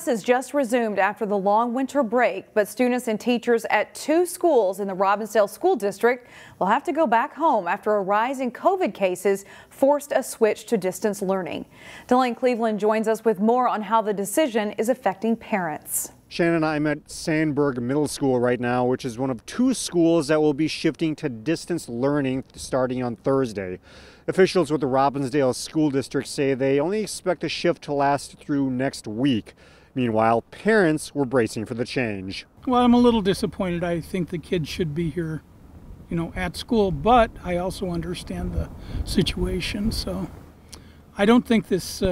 Classes just resumed after the long winter break, but students and teachers at 2 schools in the Robbinsdale School District will have to go back home after a rise in COVID cases forced a switch to distance learning. Delane Cleveland joins us with more on how the decision is affecting parents. Shannon, I'm at Sandburg Middle School right now, which is one of 2 schools that will be shifting to distance learning starting on Thursday. Officials with the Robbinsdale School District say they only expect the shift to last through next week. Meanwhile, parents were bracing for the change. Well, I'm a little disappointed. I think the kids should be here, at school, but I also understand the situation. So I don't think this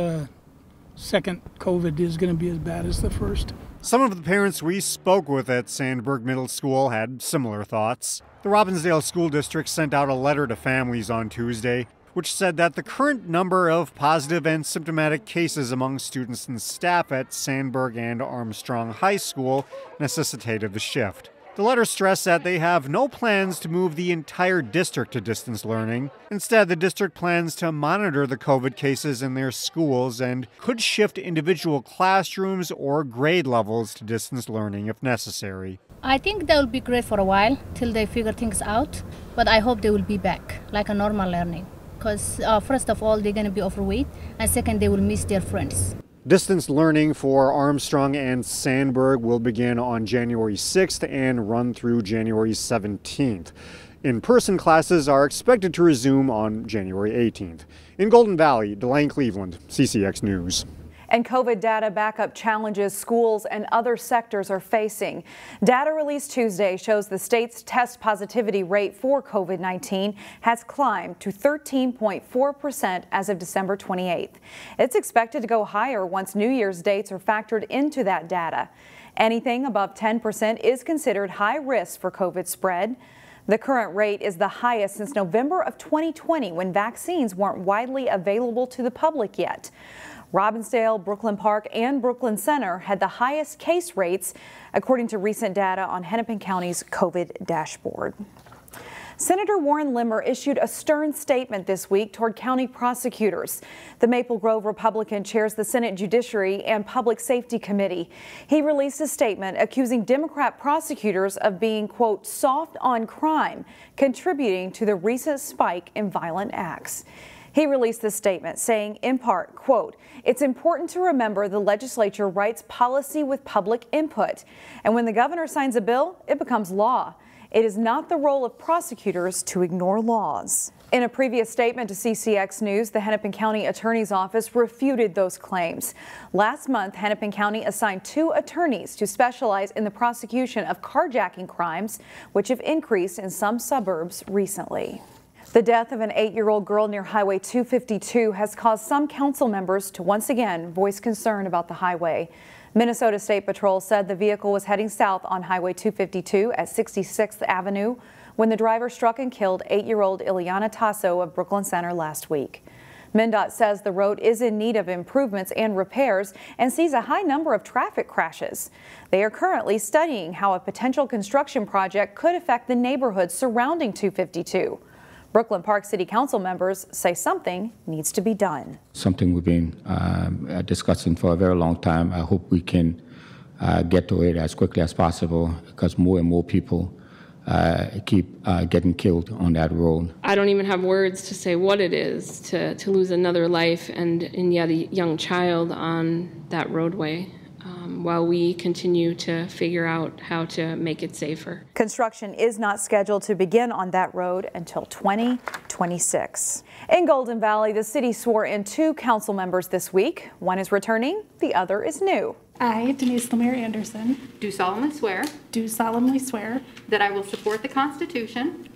second COVID is going to be as bad as the first. Some of the parents we spoke with at Sandburg Middle School had similar thoughts. The Robbinsdale School District sent out a letter to families on Tuesday, which said that the current number of positive and symptomatic cases among students and staff at Sandburg and Armstrong High School necessitated the shift. The letter stressed that they have no plans to move the entire district to distance learning. Instead, the district plans to monitor the COVID cases in their schools and could shift individual classrooms or grade levels to distance learning if necessary. I think they will be great for a while till they figure things out, but I hope they will be back like a normal learning. Because first of all, they're going to be overweight, and second, they will miss their friends. Distance learning for Armstrong and Sandburg will begin on January 6th and run through January 17th. In-person classes are expected to resume on January 18th. In Golden Valley, Delane Cleveland, CCX News. And COVID data backup challenges schools and other sectors are facing. Data released Tuesday shows the state's test positivity rate for COVID-19 has climbed to 13.4% as of December 28th. It's expected to go higher once New Year's dates are factored into that data. Anything above 10% is considered high risk for COVID spread. The current rate is the highest since November of 2020, when vaccines weren't widely available to the public yet. Robbinsdale, Brooklyn Park, and Brooklyn Center had the highest case rates, according to recent data on Hennepin County's COVID dashboard. Senator Warren Limmer issued a stern statement this week toward county prosecutors. The Maple Grove Republican chairs the Senate Judiciary and Public Safety Committee. He released a statement accusing Democrat prosecutors of being, quote, soft on crime, contributing to the recent spike in violent acts. He released this statement saying, in part, quote, it's important to remember the legislature writes policy with public input, and when the governor signs a bill, it becomes law. It is not the role of prosecutors to ignore laws. In a previous statement to CCX News, the Hennepin County Attorney's Office refuted those claims. Last month, Hennepin County assigned 2 attorneys to specialize in the prosecution of carjacking crimes, which have increased in some suburbs recently. The death of an 8-year-old girl near Highway 252 has caused some council members to once again voice concern about the highway. Minnesota State Patrol said the vehicle was heading south on Highway 252 at 66th Avenue when the driver struck and killed 8-year-old Ileana Tasso of Brooklyn Center last week. MnDOT says the road is in need of improvements and repairs and sees a high number of traffic crashes. They are currently studying how a potential construction project could affect the neighborhoods surrounding 252. Brooklyn Park City Council members say something needs to be done. Something we've been discussing for a very long time. I hope we can get to it as quickly as possible because more and more people keep getting killed on that road. I don't even have words to say what it is to lose another life and yet a young child on that roadway. While we continue to figure out how to make it safer. Construction is not scheduled to begin on that road until 2026. In Golden Valley, the city swore in 2 council members this week. One is returning, the other is new. I, Denise Limmer Anderson, do solemnly swear that I will support the Constitution.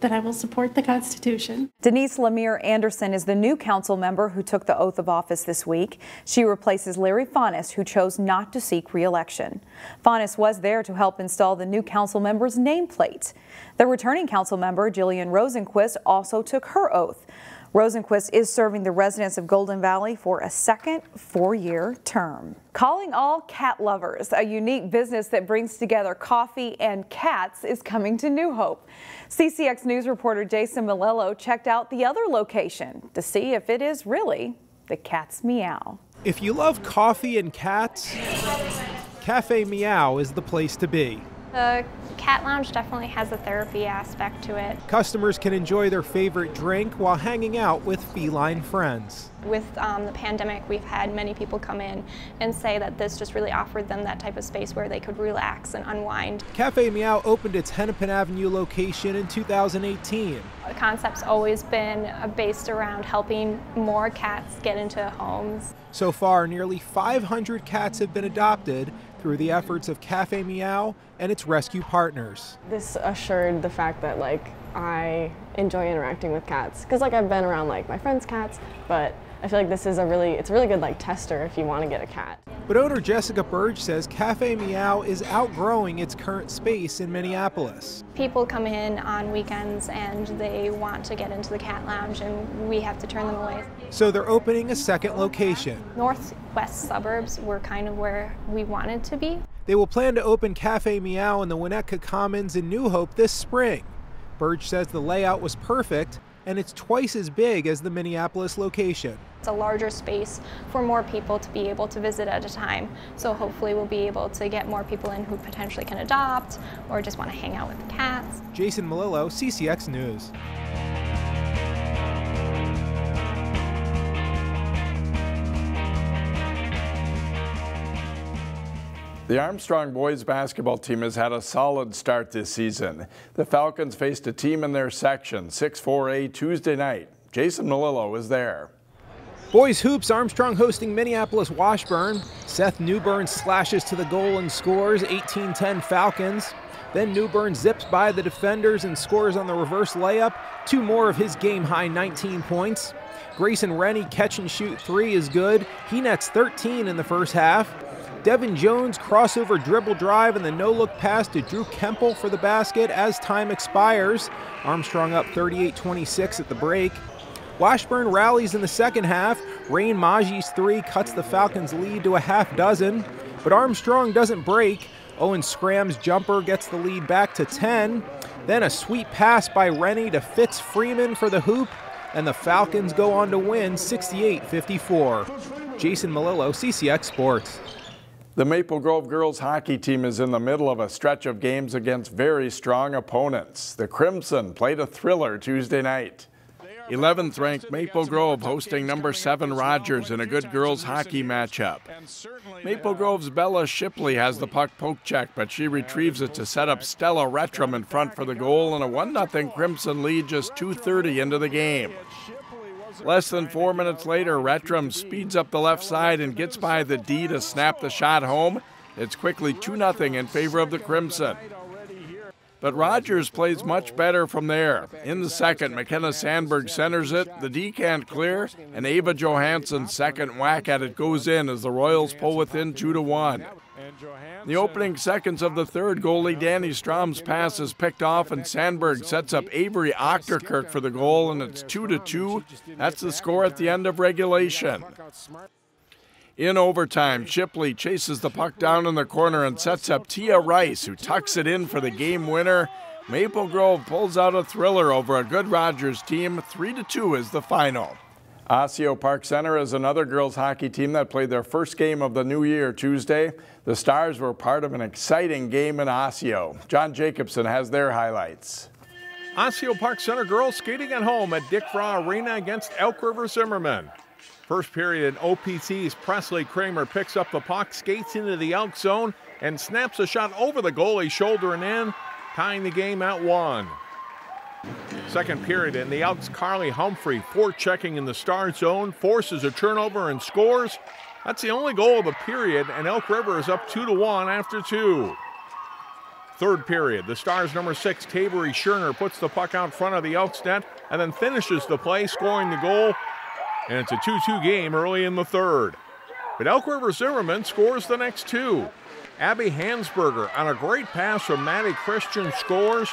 Denise Lemire Anderson is the new council member who took the oath of office this week. She replaces Larry Faunus, who chose not to seek re-election. Faunus was there to help install the new council member's nameplate. The returning council member, Jillian Rosenquist, also took her oath. Rosenquist is serving the residents of Golden Valley for a second 4-year term. Calling all cat lovers, a unique business that brings together coffee and cats, is coming to New Hope. CCX News reporter Jason Malello checked out the other location to see if it is really the cat's Meow. If you love coffee and cats, Café Meow is the place to be. The cat lounge definitely has a therapy aspect to it. Customers can enjoy their favorite drink while hanging out with feline friends. With the pandemic, we've had many people come in and say that this just really offered them that type of space where they could relax and unwind. Café Meow opened its Hennepin Avenue location in 2018. The concept's always been based around helping more cats get into homes. So far, nearly 500 cats have been adopted through the efforts of Café Meow and its rescue partners. This assured the fact that I enjoy interacting with cats, because I've been around my friends' cats, but I feel like this is it's a really good tester if you want to get a cat. But owner Jessica Burge says Café Meow is outgrowing its current space in Minneapolis. People come in on weekends and they want to get into the cat lounge, and we have to turn them away. So they're opening a second location. Northwest suburbs were kind of where we wanted to be. They will plan to open Café Meow in the Winnetka Commons in New Hope this spring. Burge says the layout was perfect, and it's twice as big as the Minneapolis location. It's a larger space for more people to be able to visit at a time. So hopefully we'll be able to get more people in who potentially can adopt or just want to hang out with the cats. Jason Malillo, CCX News. The Armstrong boys basketball team has had a solid start this season. The Falcons faced a team in their section, 6-4A, Tuesday night. Jason Malillo was there. Boys hoops, Armstrong hosting Minneapolis Washburn. Seth Newburn slashes to the goal and scores, 18-10 Falcons. Then Newburn zips by the defenders and scores on the reverse layup. Two more of his game-high 19 points. Grayson Rennie catch and shoot three is good. He nets 13 in the first half. Devin Jones crossover dribble drive and the no-look pass to Drew Kemple for the basket as time expires. Armstrong up 38-26 at the break. Washburn rallies in the second half. Rain Maji's three cuts the Falcons' lead to a half dozen, but Armstrong doesn't break. Owen Scram's jumper gets the lead back to 10. Then a sweet pass by Rennie to Fitz Freeman for the hoop, and the Falcons go on to win 68-54. Jason Malillo, CCX Sports. The Maple Grove girls hockey team is in the middle of a stretch of games against very strong opponents. The Crimson played a thriller Tuesday night. 11th ranked Maple Grove hosting number 7 Rogers in a good girls hockey matchup. Maple Grove's Bella Shipley has the puck poke check, but she retrieves it to set up Stella Rettram in front for the goal and a 1-0 Crimson lead just 2:30 into the game. Less than 4 minutes later, Rettram speeds up the left side and gets by the D to snap the shot home. It's quickly 2-0 in favor of the Crimson. But Rogers plays much better from there. In the second, McKenna Sandberg centers it, the D can't clear, and Ava Johansson's second whack at it goes in as the Royals pull within 2-1. In the opening seconds of the third, goalie Danny Strom's pass is picked off and Sandberg sets up Avery Ochterkirk for the goal, and it's 2-2. That's the score at the end of regulation. In overtime, Shipley chases the puck down in the corner and sets up Tia Rice, who tucks it in for the game winner. Maple Grove pulls out a thriller over a good Rogers team. 3-2 is the final. Osseo Park Center is another girls hockey team that played their first game of the new year Tuesday. The Stars were part of an exciting game in Osseo. John Jacobson has their highlights. Osseo Park Center girls skating at home at Dick Vraw Arena against Elk River Zimmerman. First period in OPC's Presley Kramer picks up the puck, skates into the Elk zone, and snaps a shot over the goalie's shoulder and in, tying the game at 1. Second period in the Elks' Carly Humphrey, forechecking in the Star zone, forces a turnover and scores. That's the only goal of the period, and Elk River is up 2-1 after 2. Third period, the Stars' number 6, Tavery Scherner, puts the puck out front of the Elks' net and then finishes the play, scoring the goal. And it's a 2-2 game early in the third. But Elk River Zimmerman scores the next two. Abby Hansberger on a great pass from Maddie Christian scores.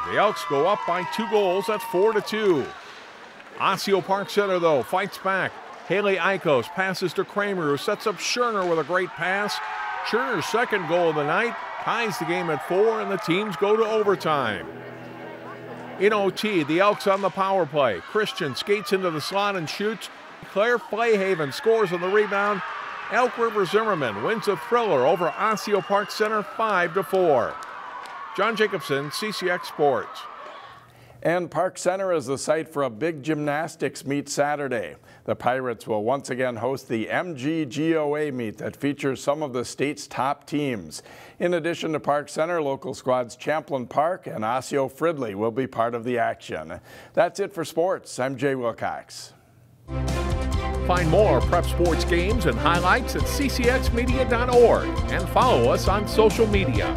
The Elks go up by 2 goals. That's 4-2. Osseo Park Center, though, fights back. Haley Eikos passes to Kramer, who sets up Scherner with a great pass. Scherner's second goal of the night ties the game at 4, and the teams go to overtime. In OT, the Elks on the power play. Christian skates into the slot and shoots. Claire Flayhaven scores on the rebound, Elk River Zimmerman wins a thriller over Osseo Park Center 5-4. John Jacobson, CCX Sports. And Park Center is the site for a big gymnastics meet Saturday. The Pirates will once again host the MGGOA meet that features some of the state's top teams. In addition to Park Center, local squads Champlain Park and Osseo Fridley will be part of the action. That's it for sports. I'm Jay Wilcox. Find more prep sports games and highlights at ccxmedia.org and follow us on social media.